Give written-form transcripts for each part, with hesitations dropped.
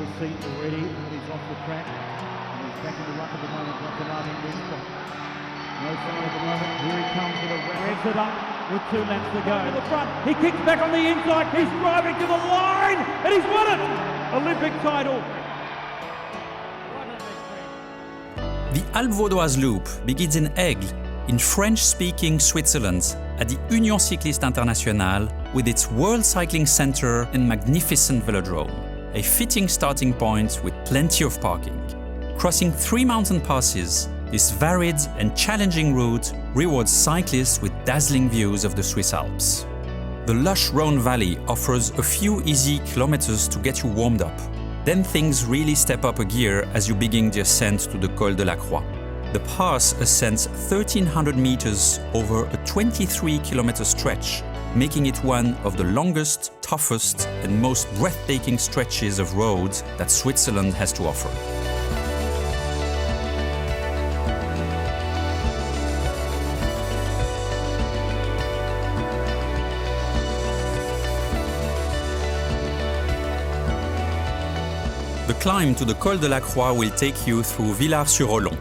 the seat already, and he's off the track. And he's back in the ruck at the moment, Canadian wins from. No sign at the moment. Here he comes with a revs it up with 2 laps to go. To the front, he kicks back on the inside, he's driving to the line, and he's won it! Olympic title. The Alpes vaudoises loop begins in Aigle, in French-speaking Switzerland, at the Union Cycliste Internationale, with its World Cycling Centre and magnificent velodrome, a fitting starting point with plenty of parking. Crossing 3 mountain passes, this varied and challenging route rewards cyclists with dazzling views of the Swiss Alps. The lush Rhône Valley offers a few easy kilometers to get you warmed up. Then things really step up a gear as you begin the ascent to the Col de la Croix. The pass ascends 1,300 meters over a 23-kilometer stretch, making it one of the longest, toughest, and most breathtaking stretches of roads that Switzerland has to offer. The climb to the Col de la Croix will take you through Villars-sur-Olon.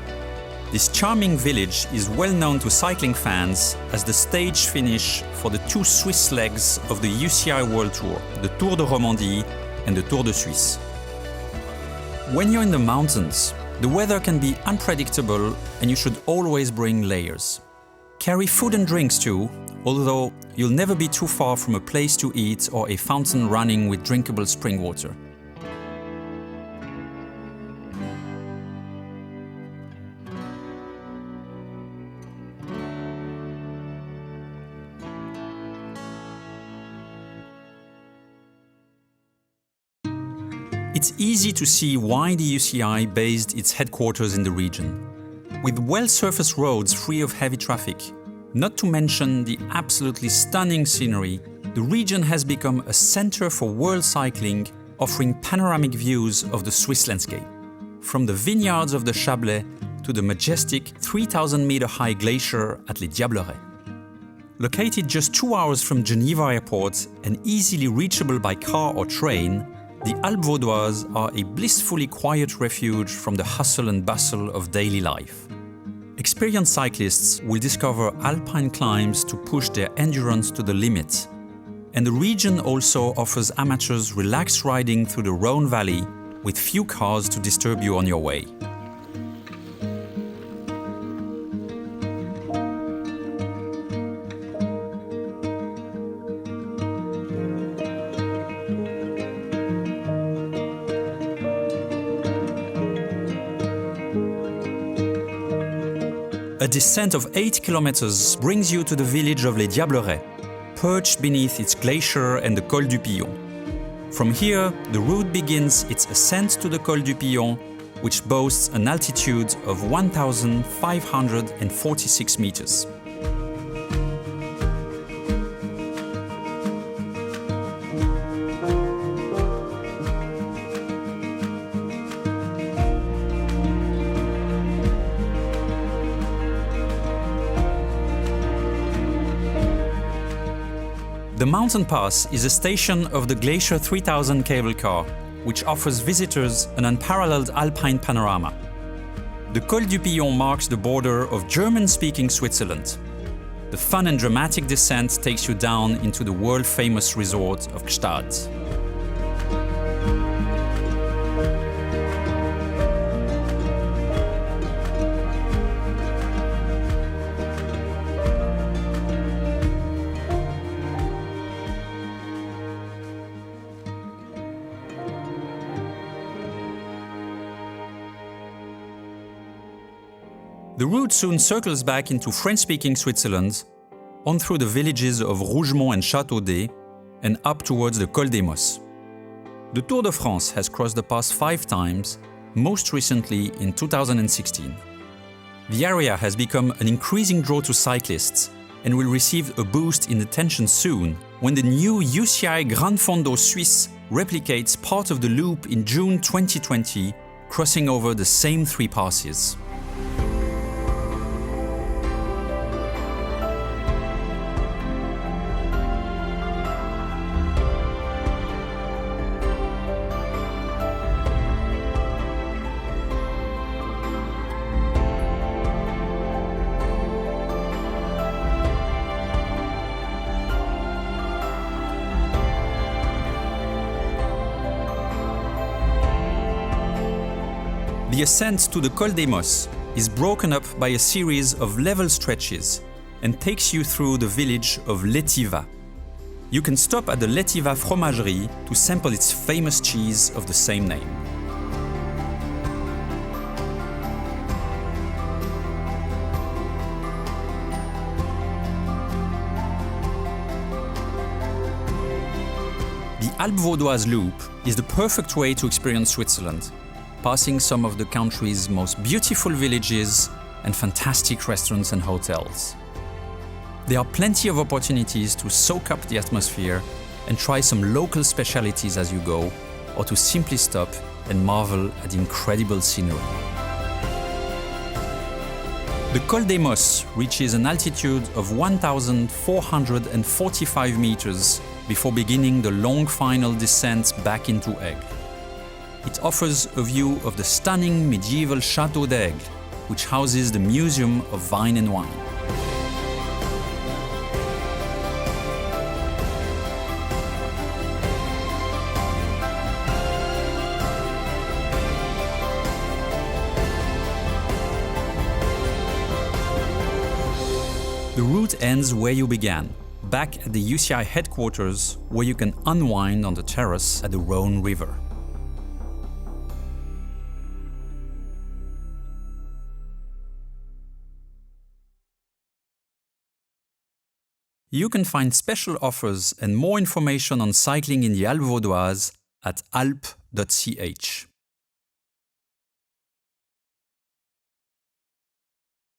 This charming village is well known to cycling fans as the stage finish for the 2 Swiss legs of the UCI World Tour, the Tour de Romandie and the Tour de Suisse. When you're in the mountains, the weather can be unpredictable and you should always bring layers. Carry food and drinks too, although you'll never be too far from a place to eat or a fountain running with drinkable spring water. It's easy to see why the UCI based its headquarters in the region. With well-surfaced roads free of heavy traffic, not to mention the absolutely stunning scenery, the region has become a center for world cycling, offering panoramic views of the Swiss landscape. From the vineyards of the Chablais to the majestic 3,000-meter-high glacier at Les Diablerets. Located just 2 hours from Geneva Airport and easily reachable by car or train, the Alpes vaudoises are a blissfully quiet refuge from the hustle and bustle of daily life. Experienced cyclists will discover alpine climbs to push their endurance to the limit. And the region also offers amateurs relaxed riding through the Rhône Valley with few cars to disturb you on your way. A descent of 8 kilometers brings you to the village of Les Diablerets, perched beneath its glacier and the Col du Pillon. From here, the route begins its ascent to the Col du Pillon, which boasts an altitude of 1,546 meters. The mountain pass is a station of the Glacier 3000 cable car, which offers visitors an unparalleled alpine panorama. The Col du Pillon marks the border of German-speaking Switzerland. The fun and dramatic descent takes you down into the world-famous resort of Gstaad. The route soon circles back into French-speaking Switzerland, on through the villages of Rougemont and Châteaudet, and up towards the Col des Mosses. The Tour de France has crossed the pass 5 times, most recently in 2016. The area has become an increasing draw to cyclists and will receive a boost in attention soon when the new UCI Grand Fondo Suisse replicates part of the loop in June 2020, crossing over the same 3 passes. The ascent to the Col des Mosses is broken up by a series of level stretches and takes you through the village of l'Étiva. You can stop at the l'Étiva fromagerie to sample its famous cheese of the same name. The Alpes vaudoises loop is the perfect way to experience Switzerland, passing some of the country's most beautiful villages and fantastic restaurants and hotels. There are plenty of opportunities to soak up the atmosphere and try some local specialities as you go, or to simply stop and marvel at the incredible scenery. The Col des Mosses reaches an altitude of 1,445 meters before beginning the long final descent back into Aigle. It offers a view of the stunning medieval Château d'Aigle, which houses the Museum of Vine and Wine. The route ends where you began, back at the UCI headquarters, where you can unwind on the terrace at the Rhône River. You can find special offers and more information on cycling in the Alpes vaudoises at alpes.ch.